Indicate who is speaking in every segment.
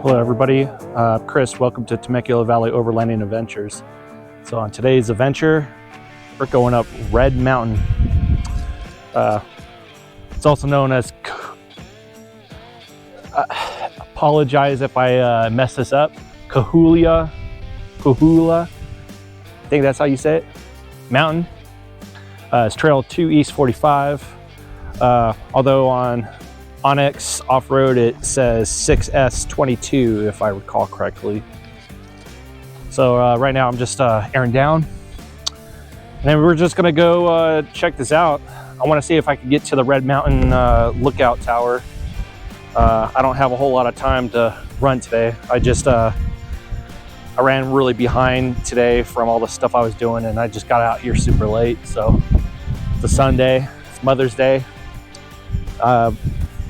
Speaker 1: Hello everybody, Chris, welcome to Temecula Valley Overlanding Adventures. So on today's adventure, we're going up Red Mountain. It's also known as, apologize if I mess this up, Kahula, I think that's how you say it, mountain. It's Trail 2 East 45, although on Onyx off-road it says 6S22 if I recall correctly. So right now I'm just airing down, and then we're just gonna go check this out. I want to see if I can get to the Red Mountain lookout tower. I don't have a whole lot of time to run today. I ran really behind today from all the stuff I was doing, and I just got out here super late. So it's a Sunday, it's Mother's Day.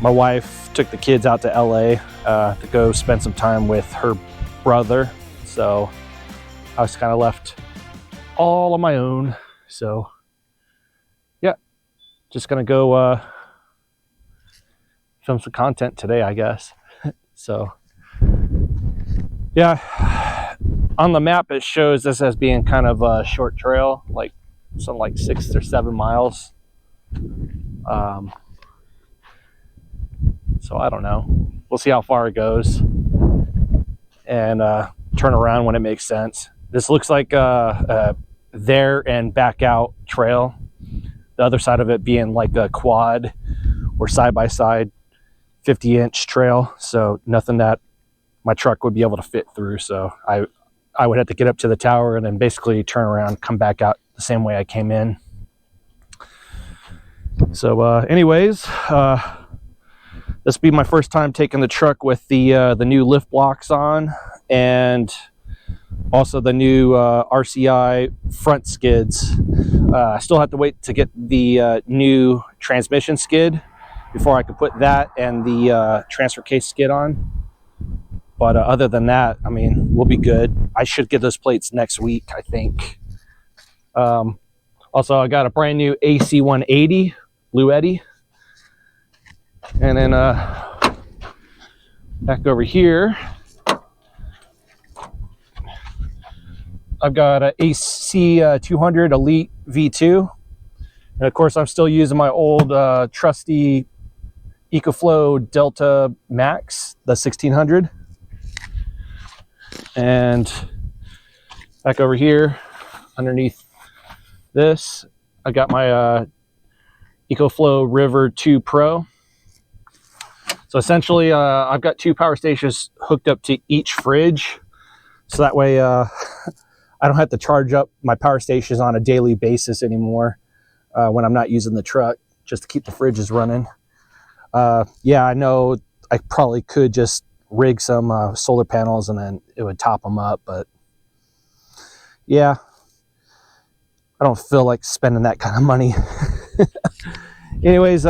Speaker 1: My wife took the kids out to LA to go spend some time with her brother. So I was kind of left all on my own. So yeah, just gonna go film some content today, I guess. So yeah, on the map it shows this as being kind of a short trail, like something like 6 or 7 miles. So I don't know. We'll see how far it goes and turn around when it makes sense. This looks like a there and back out trail. The other side of it being like a quad or side-by-side 50-inch trail. So nothing that my truck would be able to fit through. So I would have to get up to the tower and then basically turn around, come back out the same way I came in. So anyways, this will be my first time taking the truck with the new lift blocks on, and also the new RCI front skids. I still have to wait to get the new transmission skid before I can put that and the transfer case skid on. But other than that, I mean, we'll be good. I should get those plates next week, I think. Also, I got a brand new AC 180 Blue Eddy. And then back over here, I've got an AC 200 Elite V2. And of course, I'm still using my old trusty EcoFlow Delta Max, the 1600. And back over here, underneath this, I got my EcoFlow River 2 Pro. So essentially, I've got 2 power stations hooked up to each fridge. So that way, I don't have to charge up my power stations on a daily basis anymore when I'm not using the truck, just to keep the fridges running. Yeah, I know I probably could just rig some solar panels and then it would top them up. But yeah, I don't feel like spending that kind of money. Anyways,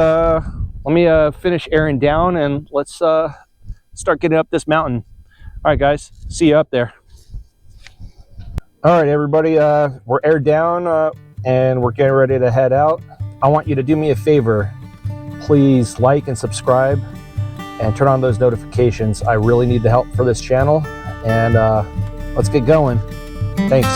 Speaker 1: let me finish airing down and let's start getting up this mountain. All right, guys, see you up there. All right, everybody, we're aired down and we're getting ready to head out. I want you to do me a favor. Please like and subscribe and turn on those notifications. I really need the help for this channel, and let's get going. Thanks.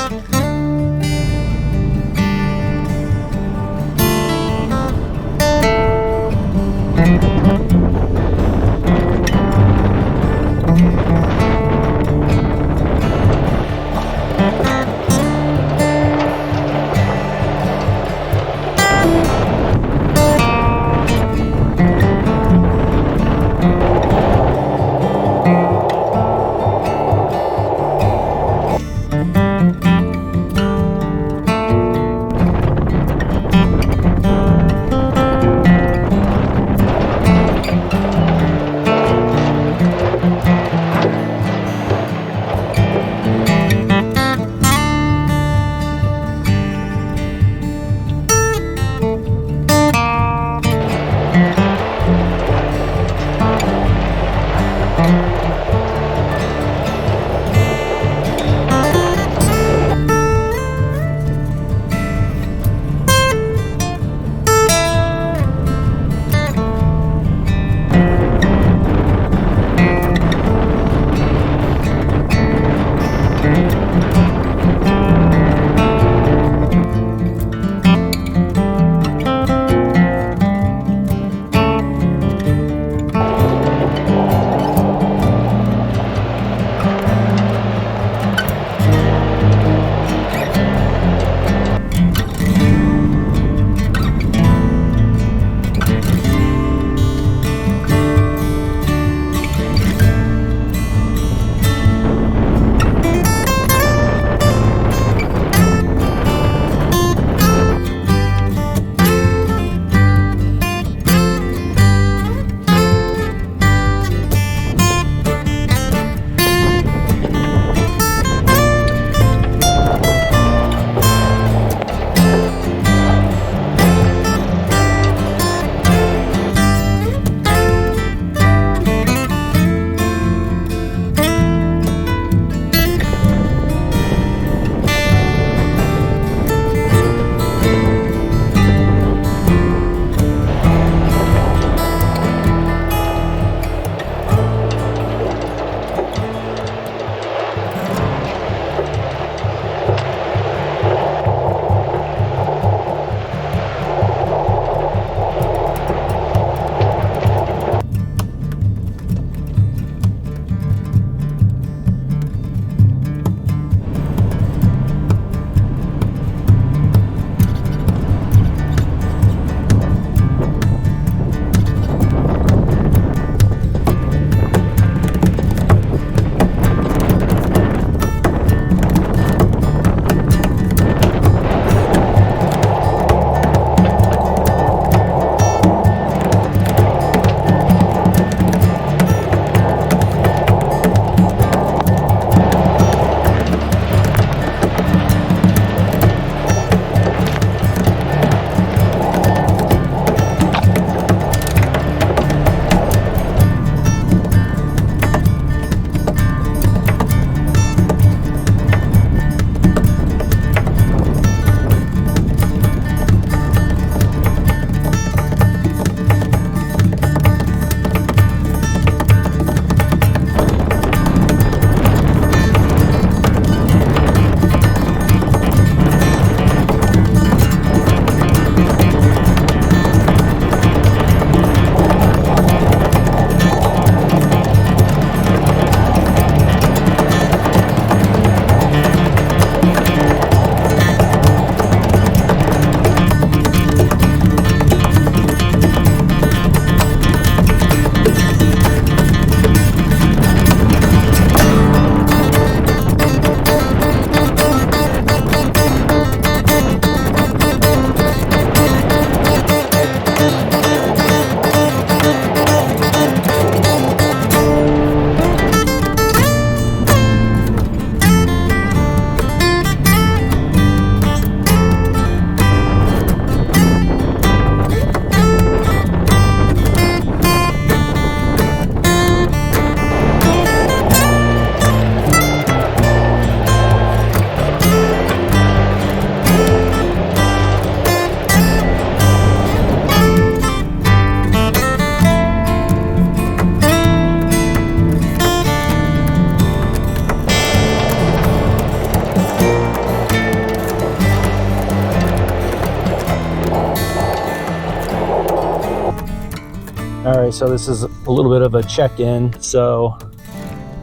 Speaker 1: so this is a little bit of a check-in. So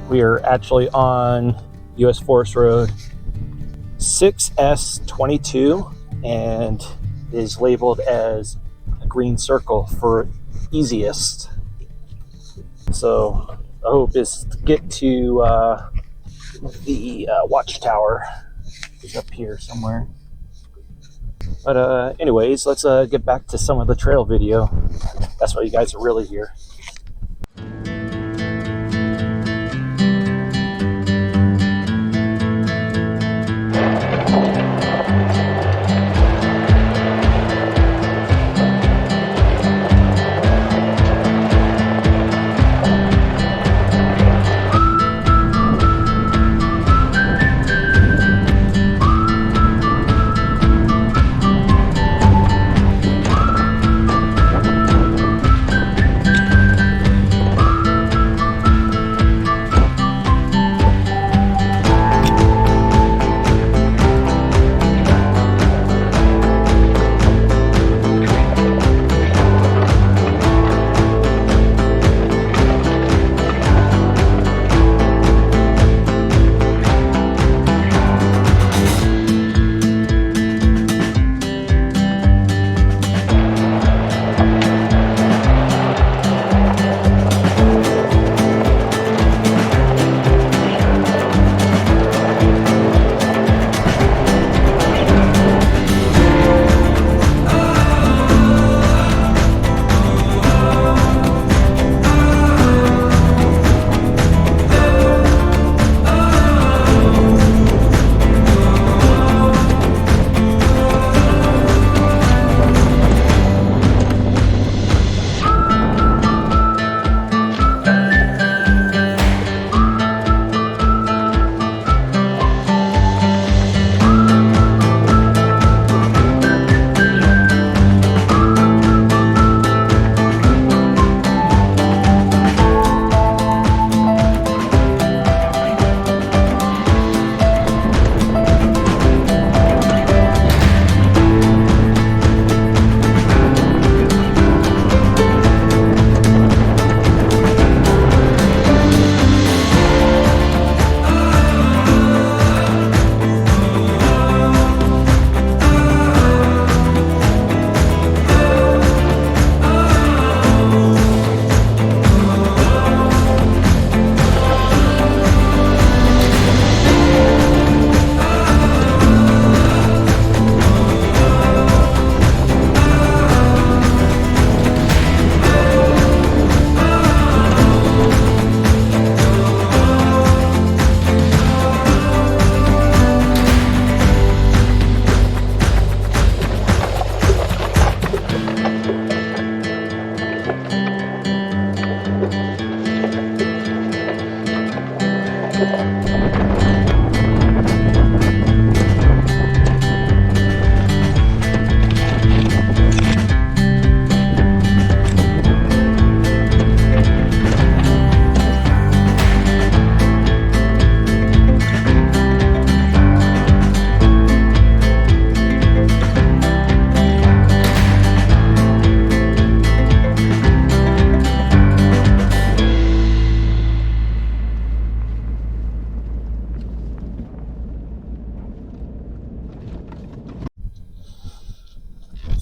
Speaker 1: we are actually on US Forest Road 6S22 and is labeled as a green circle for easiest. So the hope is to get to the watchtower. It's up here somewhere. But anyways, let's get back to some of the trail video. That's why you guys are really here.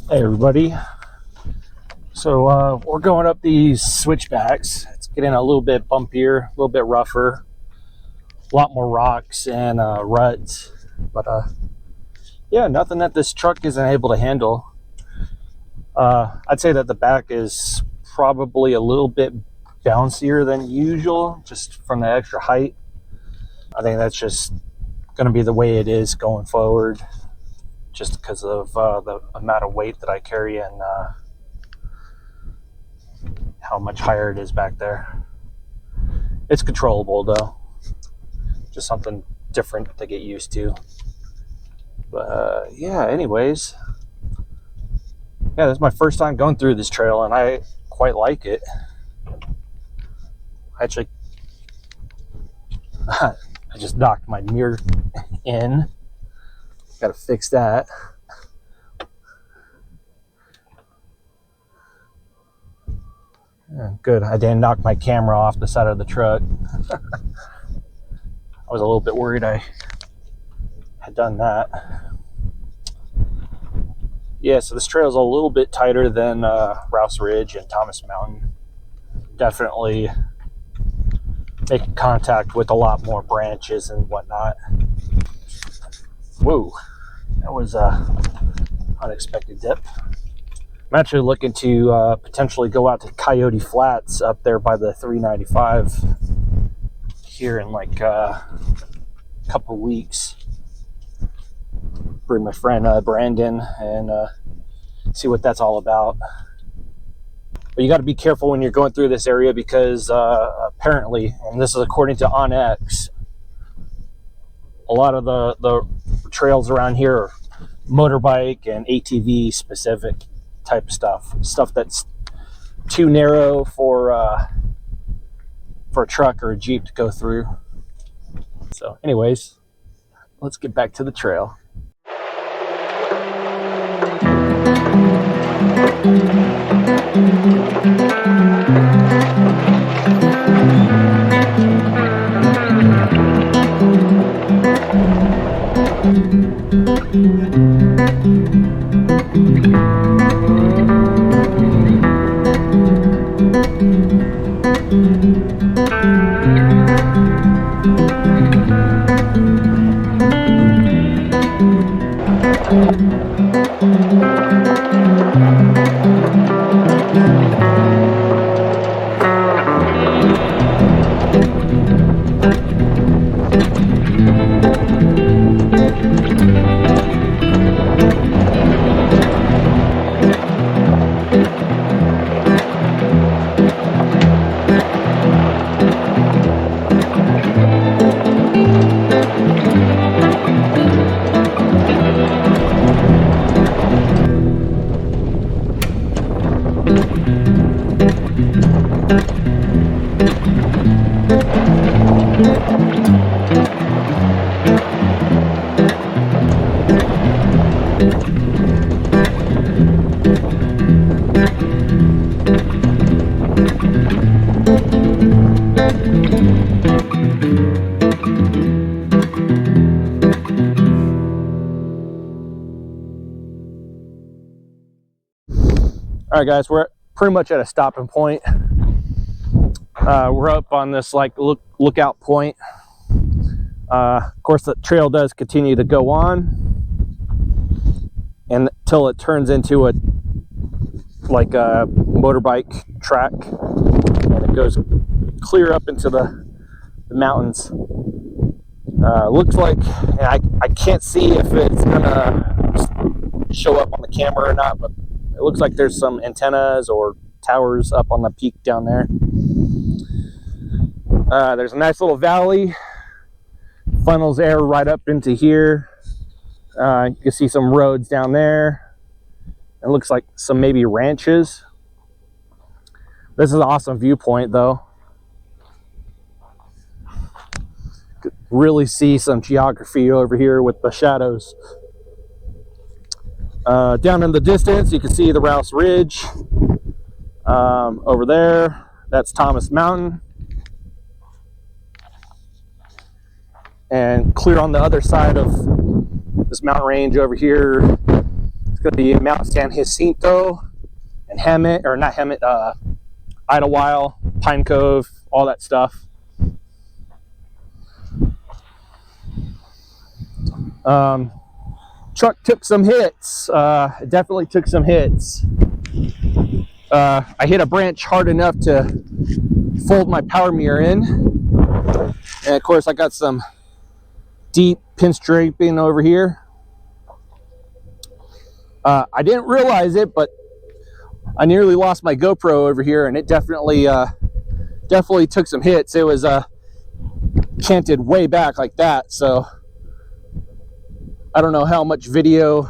Speaker 1: Hey everybody, so we're going up these switchbacks. It's getting a little bit bumpier, a little bit rougher, a lot more rocks and ruts, but yeah, nothing that this truck isn't able to handle. I'd say that the back is probably a little bit bouncier than usual, just from the extra height. I think that's just going to be the way it is going forward, just because of the amount of weight that I carry and how much higher it is back there. It's controllable though, just something different to get used to. But yeah, anyways, yeah, this is my first time going through this trail and I quite like it. Actually, I just knocked my mirror in. Gotta fix that. Good, I didn't knock my camera off the side of the truck. I was a little bit worried I had done that. Yeah, so this trail is a little bit tighter than Rouse Ridge and Thomas Mountain. Definitely making contact with a lot more branches and whatnot. Whoa, that was a unexpected dip. I'm actually looking to potentially go out to Coyote Flats up there by the 395 here in like a couple weeks. Bring my friend Brandon and see what that's all about. But you got to be careful when you're going through this area because apparently, and this is according to OnX, a lot of the trails around here are motorbike and ATV specific type stuff that's too narrow for a truck or a Jeep to go through. So anyways, let's get back to the trail. All right, guys, we're pretty much at a stopping point. We're up on this like lookout point. Of course, the trail does continue to go on, and until it turns into a motorbike track, and it goes clear up into the mountains. Looks like, and I can't see if it's gonna show up on the camera or not, but it looks like there's some antennas or towers up on the peak down there. There's a nice little valley, funnels air right up into here. You can see some roads down there. It looks like some maybe ranches. This is an awesome viewpoint though. Could really see some geography over here with the shadows. Down in the distance, you can see the Rouse Ridge. Over there, that's Thomas Mountain. And clear on the other side of this mountain range over here, it's going to be Mount San Jacinto and Hemet, or not Hemet, Idlewild, Pine Cove, all that stuff. Truck took some hits. It definitely took some hits. I hit a branch hard enough to fold my power mirror in. And of course I got some deep pinstriping over here. I didn't realize it, but I nearly lost my GoPro over here, and it definitely took some hits. It was canted way back like that, so I don't know how much video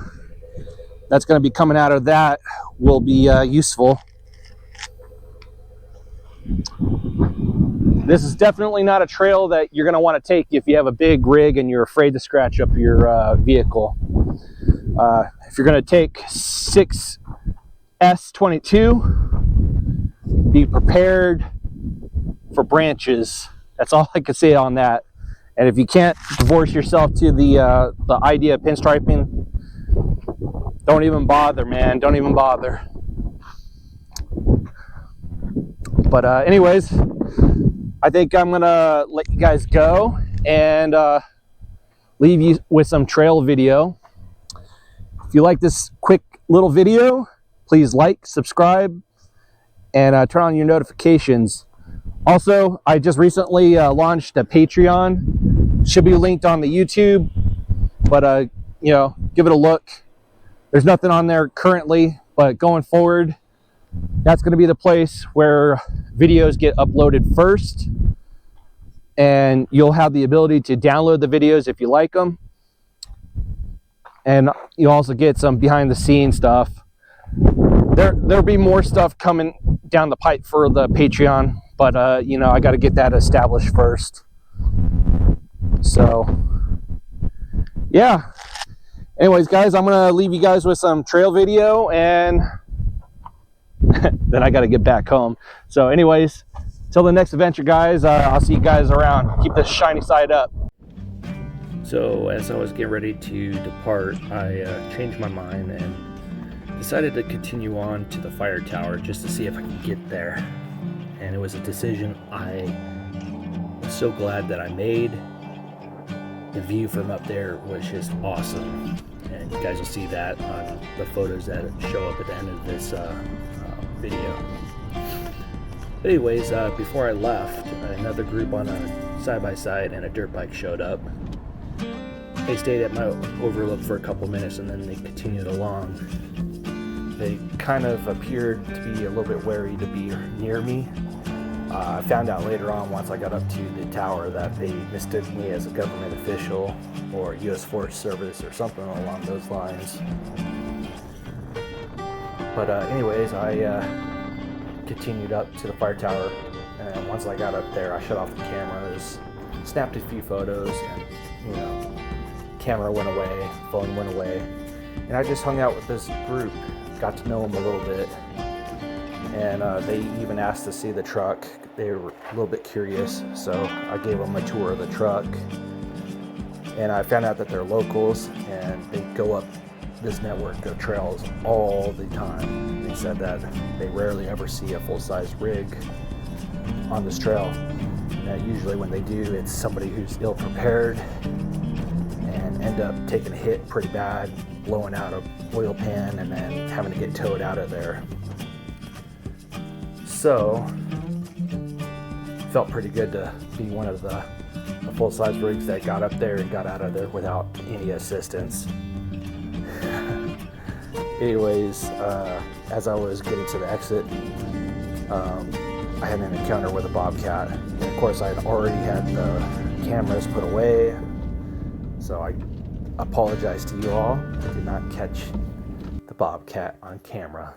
Speaker 1: that's going to be coming out of that will be useful. This is definitely not a trail that you're going to want to take if you have a big rig and you're afraid to scratch up your vehicle. If you're going to take 6S22, be prepared for branches. That's all I could say on that. And if you can't divorce yourself to the idea of pinstriping, don't even bother, man. Don't even bother. But anyways, I think I'm gonna let you guys go and leave you with some trail video. If you like this quick little video, please like, subscribe, and turn on your notifications. Also, I just recently launched a Patreon. Should be linked on the YouTube, but you know, give it a look. There's nothing on there currently, but going forward, that's going to be the place where videos get uploaded first, and you'll have the ability to download the videos if you like them, and you'll also get some behind the scenes stuff. There'll be more stuff coming down the pipe for the Patreon, but you know, I got to get that established first. So yeah, anyways guys, I'm gonna leave you guys with some trail video, and then I got to get back home. So anyways, till the next adventure guys, I'll see you guys around. Keep the shiny side up. So as I was getting ready to depart, I changed my mind and decided to continue on to the fire tower just to see if I could get there. And it was a decision I was so glad that I made. The view from up there was just awesome, and you guys will see that on the photos that show up at the end of this video. Anyways, before I left, another group on a side-by-side and a dirt bike showed up. They stayed at my overlook for a couple minutes and then they continued along. They kind of appeared to be a little bit wary to be near me. I found out later on, once I got up to the tower, that they mistook me as a government official or U.S. Forest Service or something along those lines. But anyways, I continued up to the fire tower, and once I got up there, I shut off the cameras, snapped a few photos, and you know, camera went away, phone went away, and I just hung out with this group, got to know them a little bit. And they even asked to see the truck. They were a little bit curious, so I gave them a tour of the truck. And I found out that they're locals, and they go up this network of trails all the time. They said that they rarely ever see a full-size rig on this trail. And usually when they do, it's somebody who's ill-prepared and end up taking a hit pretty bad, blowing out a oil pan, and then having to get towed out of there. So, felt pretty good to be one of the full-size rigs that got up there and got out of there without any assistance. Anyways, as I was getting to the exit, I had an encounter with a bobcat. And of course, I had already had the cameras put away, so I apologize to you all. I did not catch the bobcat on camera.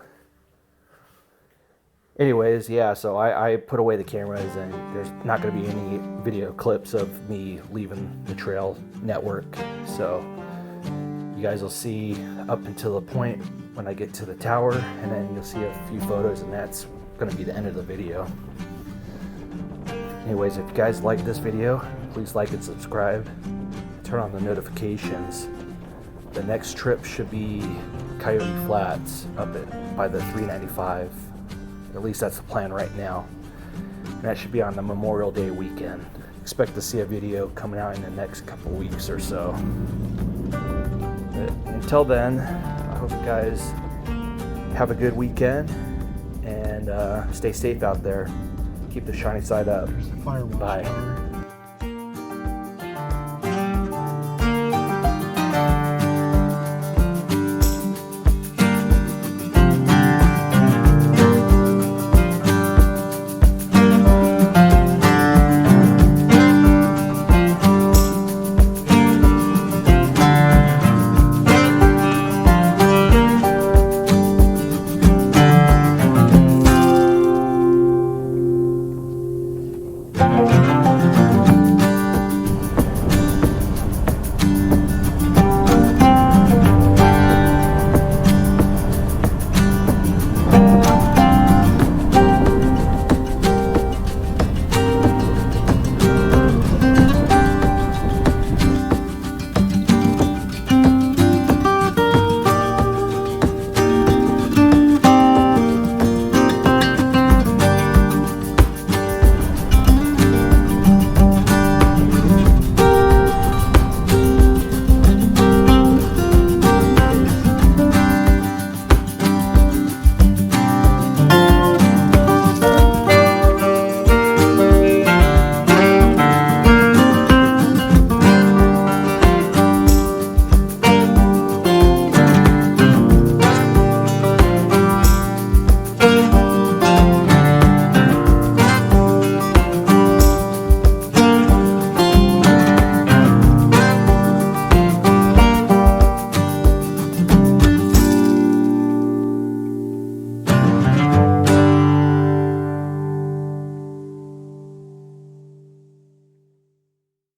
Speaker 1: Anyways, yeah, so I put away the cameras, and there's not going to be any video clips of me leaving the trail network. So you guys will see up until the point when I get to the tower, and then you'll see a few photos, and that's going to be the end of the video. Anyways, if you guys like this video, please like and subscribe. Turn on the notifications. The next trip should be Coyote Flats up by the 395. At least that's the plan right now. And that should be on the Memorial Day weekend. Expect to see a video coming out in the next couple weeks or so. But until then, I hope you guys have a good weekend and stay safe out there. Keep the shiny side up. Bye.